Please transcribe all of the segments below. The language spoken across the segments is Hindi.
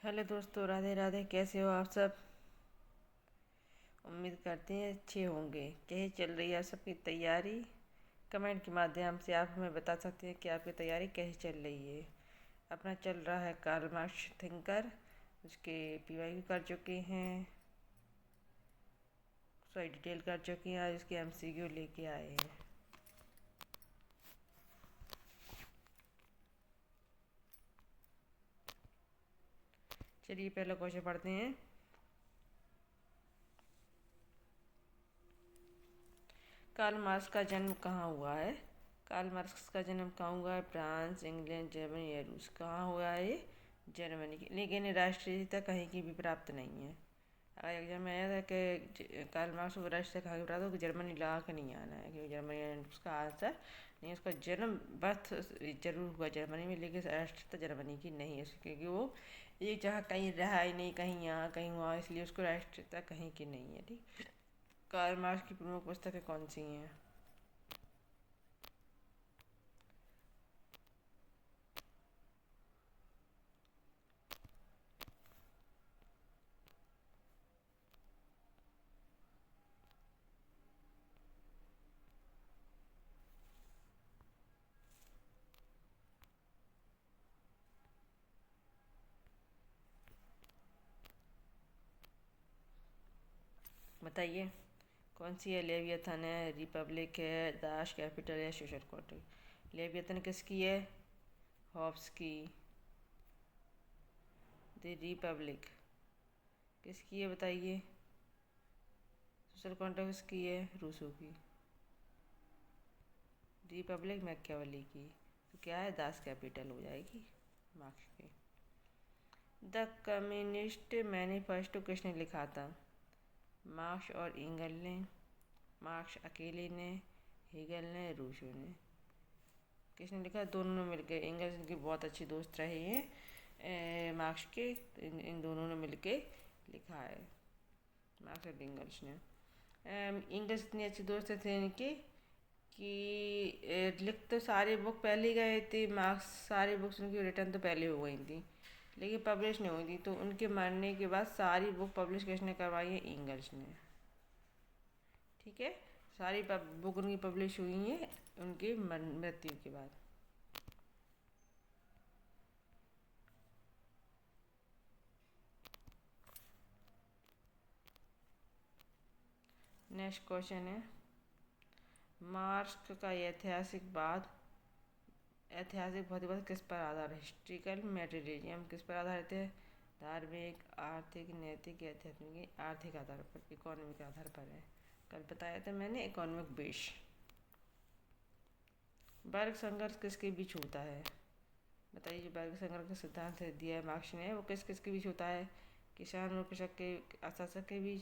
हेलो दोस्तों, राधे राधे। कैसे हो आप सब? उम्मीद करते हैं अच्छे होंगे। कैसे चल रही है आप सबकी तैयारी? कमेंट के माध्यम से आप हमें बता सकते हैं कि आपकी तैयारी कैसी चल रही है। अपना चल रहा है कार्ल मार्क्स थिंकर, उसके पीवाईक्यू कर चुके हैं, सॉरी डिटेल कर चुके हैं। आज उसके एमसीक्यू लेके आए हैं। चलिए पहले क्वेश्चन पढ़ते हैं। कार्ल मार्क्स का जन्म कहाँ हुआ है? कार्ल मार्क्स का जन्म कहाँ हुआ है? फ्रांस, इंग्लैंड, जर्मनी या रूस? कहाँ हुआ है ये? जर्मनी की। लेकिन राष्ट्रीयता कहीं की भी प्राप्त नहीं है। अगर एग्जाम में आया था कि कार्ल मार्क्स को राष्ट्रीयता कहाँ की प्राप्त हो, तो जर्मनी लगा के नहीं आना है, क्योंकि जर्मनी उसका आंसर नहीं। उसका जन्म बर्थ जरूर हुआ जर्मनी में, लेकिन राष्ट्रीयता जर्मनी की नहीं है, क्योंकि वो एक जगह कहीं रहा ही नहीं, कहीं यहाँ कहीं वहाँ, इसलिए उसको राष्ट्रीयता कहीं की नहीं है। ठीक। कार्ल मार्क्स की प्रमुख पुस्तकें कौन सी हैं? बताइए कौन सी है? लेवियथन है, रिपब्लिक है, दाश कैपिटल या सोशल कॉन्ट्रैक्ट? लेवियथन किसकी है? हॉब्स की। द रिपब्लिक किसकी है बताइए? सोशल कॉन्ट्रैक्ट किसकी है? रूसो की। रिपब्लिक मैकियावेली की। तो क्या है? दास कैपिटल हो जाएगी मार्क्स की। द कम्युनिस्ट मैनिफेस्टो किसने लिखा था? मार्क्स और इंगल ने, मार्क्स अकेले ने, हेगल ने, रूसो ने? किसने लिखा? दोनों ने मिलकर। इंगल्स इनके बहुत अच्छे दोस्त रहे हैं मार्क्स के, तो इन दोनों ने मिलके लिखा है, मार्क्स और इंगल्स ने। इंगल्स इतने अच्छे दोस्त थे इनके कि लिख तो सारे बुक पहले ही गए थे। मार्क्स सारी बुक्स उनकी रिटर्न तो पहले हो गई थी, लेकिन पब्लिश नहीं हुई थी। तो उनके मरने के बाद सारी बुक पब्लिश किसने करवाई है? इंगल्स ने। ठीक है, सारी बुक उनकी पब्लिश हुई हैं उनके मृत्यु के बाद। नेक्स्ट क्वेश्चन है, मार्क्स का ऐतिहासिक भौतिकवाद किस पर आधार है? हिस्ट्रिकल मेटेरियलिज्म किस पर आधारित है? धार्मिक, आर्थिक, नैतिक या आध्यात्मिक? आर्थिक आधार पर, इकोनॉमिक आधार पर है। कल बताया था मैंने, इकोनॉमिक बेस। वर्ग संघर्ष किसके बीच होता है? बताइए, जो वर्ग संघर्ष का सिद्धांत है दिया है मार्क्स ने, वो किस किस के बीच होता है? किसान और कृषक के, अशासक के बीच,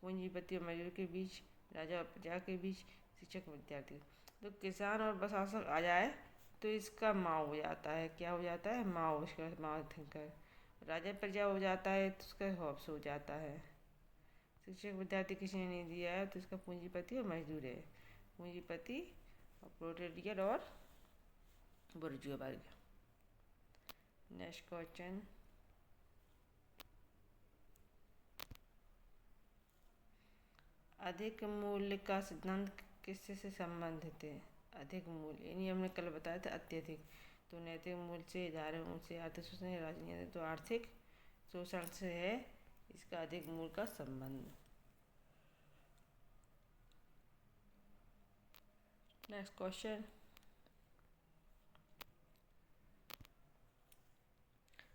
पूंजीपति और मजदूर के बीच, राजा और प्रजा के बीच, शिक्षक और विद्यार्थी। तो किसान और प्रशासक आ जाए तो इसका माओ हो जाता है। क्या हो जाता है? माओ। इसका माओ थिंकर। राजा प्रजा हो जाता है तो उसका हॉब्स हो जाता है। शिक्षक विद्यार्थी किसी ने नहीं दिया है, तो इसका पूंजीपति और मजदूर है। पूंजीपति और प्रोलेटारिएट और बुर्जुआ वर्ग। नेक्स्ट क्वेश्चन, अधिक मूल्य का सिद्धांत किससे से संबंधित है? अधिक मूल्य यानी हमने कल बताया था अत्यधिक। तो नैतिक मूल्य से, धार्मिक मूल्य से, आर्थिक शोषण या राजनीतिक, तो आर्थिक शोषण से है इसका अधिक मूल्य का संबंध। Next question,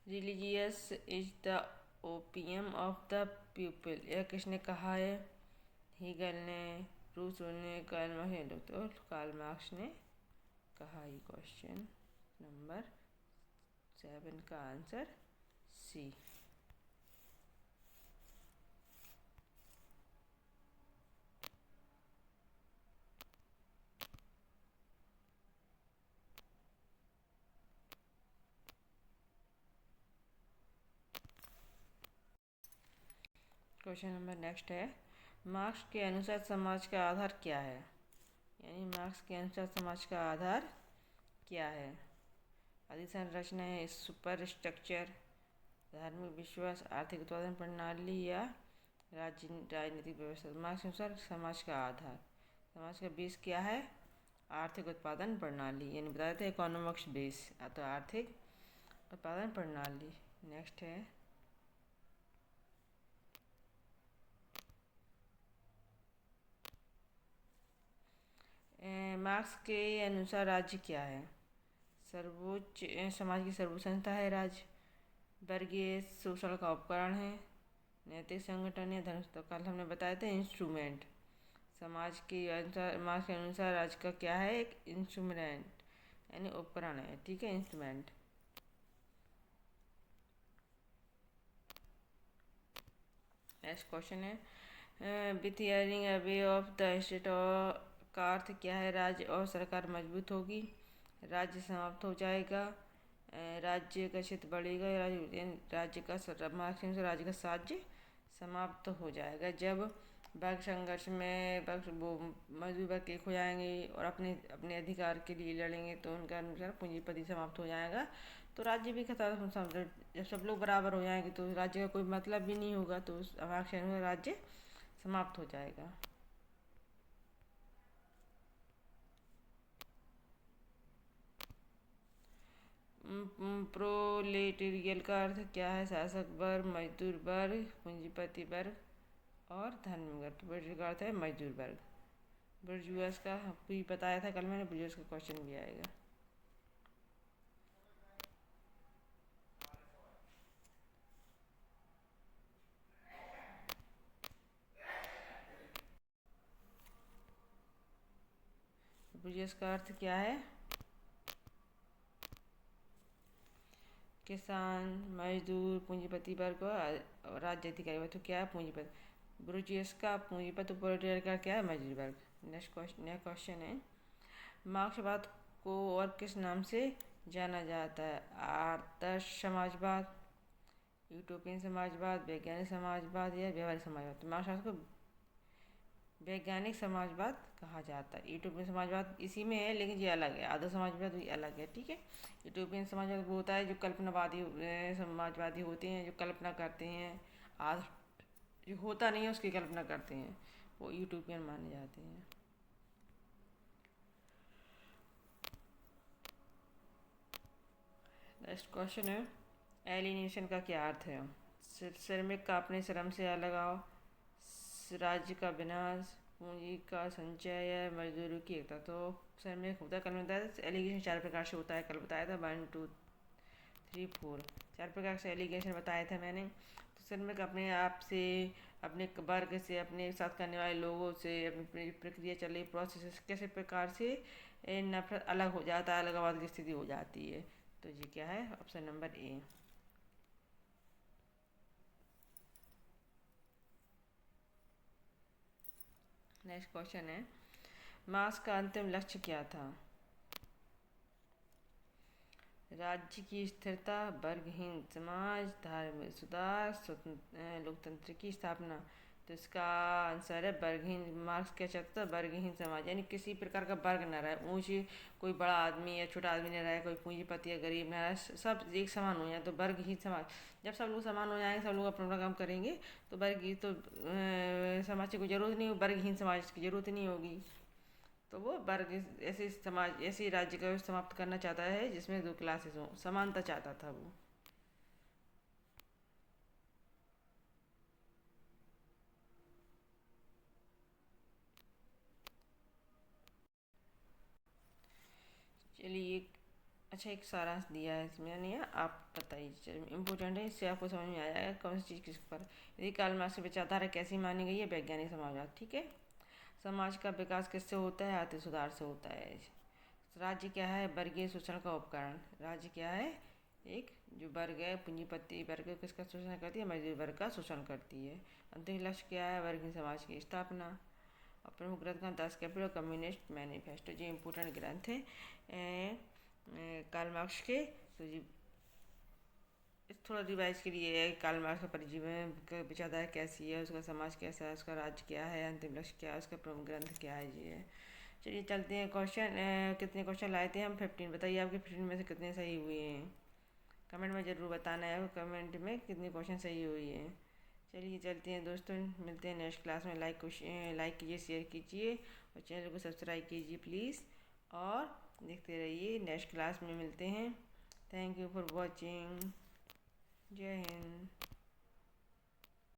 religious is the opium of the people, यह किसने कहा है? हीगल ने, रूसो ने, कार्ल मार्क्स ने? तो कार्ल मार्क्स ने कहा। ये क्वेश्चन नंबर 7 का answer C. Question number next है, मार्क्स के अनुसार समाज का आधार क्या है? यानी मार्क्स के अनुसार समाज का आधार क्या है? अधिसंरचना है, सुपर स्ट्रक्चर, धार्मिक विश्वास, आर्थिक उत्पादन प्रणाली या राजनीतिक व्यवस्था। मार्क्स के अनुसार समाज का आधार, समाज का बेस क्या है? आर्थिक उत्पादन प्रणाली, यानी बता देते हैं इकोनॉमिक्स बेस, तो आर्थिक उत्पादन प्रणाली। नेक्स्ट है मार्क्स के अनुसार राज्य क्या है? सर्वोच्च समाज की सर्वोच्च संस्था है राज्य, वर्गीय शोषण का उपकरण है, नैतिक संगठन या धर्म। तो कल हमने बताया था इंस्ट्रूमेंट। समाज के अनुसार, मार्क्स के अनुसार राज्य का क्या है? एक इंस्ट्रूमेंट यानी उपकरण है, ठीक है, इंस्ट्रूमेंट। नेक्स्ट क्वेश्चन है withering away of the state का अर्थ क्या है? राज्य और सरकार मजबूत होगी, राज्य समाप्त हो जाएगा, राज्य का क्षेत्र बढ़ेगा, राज्य का राज्य का साज्य समाप्त हो जाएगा। जब वर्ग संघर्ष में वो मजदूर वर्ग एक हो जाएंगे और अपने अपने अधिकार के लिए लड़ेंगे तो उनका अनुसार पूंजीपति समाप्त हो जाएगा, तो राज्य भी खत्म। जब सब लोग बराबर हो जाएंगे तो राज्य का कोई मतलब भी नहीं होगा, तो राज्य समाप्त हो जाएगा। प्रोलेटेरियल का अर्थ क्या है? शासक वर्ग, मजदूर वर्ग, पूंजीपति वर्ग और धर्म वर्ग। प्रोलेटेरियल का अर्थ है मजदूर वर्ग। बुर्जुआस का भी बताया था कल मैंने, बुर्जुआस का क्वेश्चन भी आएगा। बुर्जुआस का अर्थ क्या है? किसान, मजदूर, पूंजीपति वर्ग और राज्य अधिकारी वर्ग। तो क्या है? पूंजीपति। बुर्जुआस का पूंजीपति, प्रोलेटेरियल का क्या है? मजदूर वर्ग। नेक्स्ट क्वेश्चन है मार्क्सवाद को और किस नाम से जाना जाता है? आदर्श समाजवाद, यूटोपियन समाजवाद, वैज्ञानिक समाजवाद या व्यवहारिक समाजवाद। तो मार्क्सवाद को वैज्ञानिक समाजवाद कहा जाता है। यूटोपियन समाजवाद इसी में है लेकिन ये अलग है, आदर्श समाजवाद भी अलग है, ठीक है। यूटोपियन समाजवाद वो होता है जो कल्पनावादी समाजवादी होते हैं, जो कल्पना करते हैं, आज जो होता नहीं है उसकी कल्पना करते हैं, वो यूटोपियन माने जाते हैं। नेक्स्ट क्वेश्चन है एलिनेशन का क्या अर्थ है? श्रमिक का अपने श्रम से अलग आओ, राज्य का विनाश, पूंजी का संचय या मजदूरों की एकता। तो श्रमिक होता है, कल बताया था एलिगेशन 4 प्रकार से होता है, कल बताया था 1 2 3 4 4 प्रकार से एलिगेशन बताया था मैंने। तो श्रमिक अपने आप से, अपने वर्ग से, अपने साथ करने वाले लोगों से, अपनी प्रक्रिया चल रही प्रोसेस कैसे प्रकार से नफरत अलग हो जाता है, अलगाववाद की स्थिति हो जाती है। तो ये क्या है? Option number A. Next question है मार्क्स का अंतिम लक्ष्य क्या था? राज्य की स्थिरता, वर्गहीन समाज, धार्मिक सुधार, लोकतंत्र की स्थापना। तो इसका आंसर है वर्गहीन। मार्क्स क्या चाहता था? वर्गहीन समाज, यानी किसी प्रकार का वर्ग न रहे, ऊँची कोई बड़ा आदमी या छोटा आदमी न रहे, कोई पूंजीपति या गरीब न रहे, सब एक समान हो जाए, तो वर्गहीन समाज। जब सब लोग समान हो जाएंगे, सब लोग अपना अपना काम करेंगे, तो वर्गहीन तो समाज की कोई ज़रूरत नहीं, वर्गहीन समाज की ज़रूरत नहीं होगी। तो वो वर्ग ऐसे समाज, ऐसे राज्य का समाप्त करना चाहता है जिसमें 2 क्लासेस हों, समानता चाहता था वो। चलिए अच्छा एक सारांश दिया है इसमें, नहीं है, आप बताइए। चलिए इम्पोर्टेंट है, इससे आपको समझ में आ जाएगा कौन सी चीज़ किस पर। यदि कार्ल मार्क्स की विचारधारा कैसी मानी गई है? वैज्ञानिक समाजवाद, ठीक है। समाज का विकास किससे होता है? आर्थिक सुधार से होता है। राज्य क्या है? वर्गीय शोषण का उपकरण। राज्य क्या है? एक जो वर्ग है, पूंजीपति वर्ग किसका शोषण करती है? मजदूर वर्ग का शोषण करती है। अंतिम लक्ष्य क्या है? वर्गीय समाज की स्थापना। और प्रमुख ग्रंथ का दास कैपिटल, कम्युनिस्ट मैनिफेस्टो, जो इम्पोर्टेंट ग्रंथ है कार्ल मार्क्स के। तो जी थोड़ा रिवाइज के लिए है, कार्ल मार्क्स का परिजीवन का विचारधारा कैसी है, उसका समाज कैसा है, उसका राज्य क्या है, अंतिम लक्ष्य क्या है, उसका प्रमुख ग्रंथ क्या है, ये है। चलिए चलते हैं क्वेश्चन। कितने क्वेश्चन लाए थे हम? 15। बताइए आपके 15 में से कितने सही हुए हैं? कमेंट में ज़रूर बताना है कमेंट में कितने क्वेश्चन सही हुए हैं। चलिए चलते हैं दोस्तों, मिलते हैं नेक्स्ट क्लास में। लाइक कीजिए, शेयर कीजिए और चैनल को सब्सक्राइब कीजिए प्लीज़, और देखते रहिए। नेक्स्ट क्लास में मिलते हैं। Thank you for watching. जय हिंद।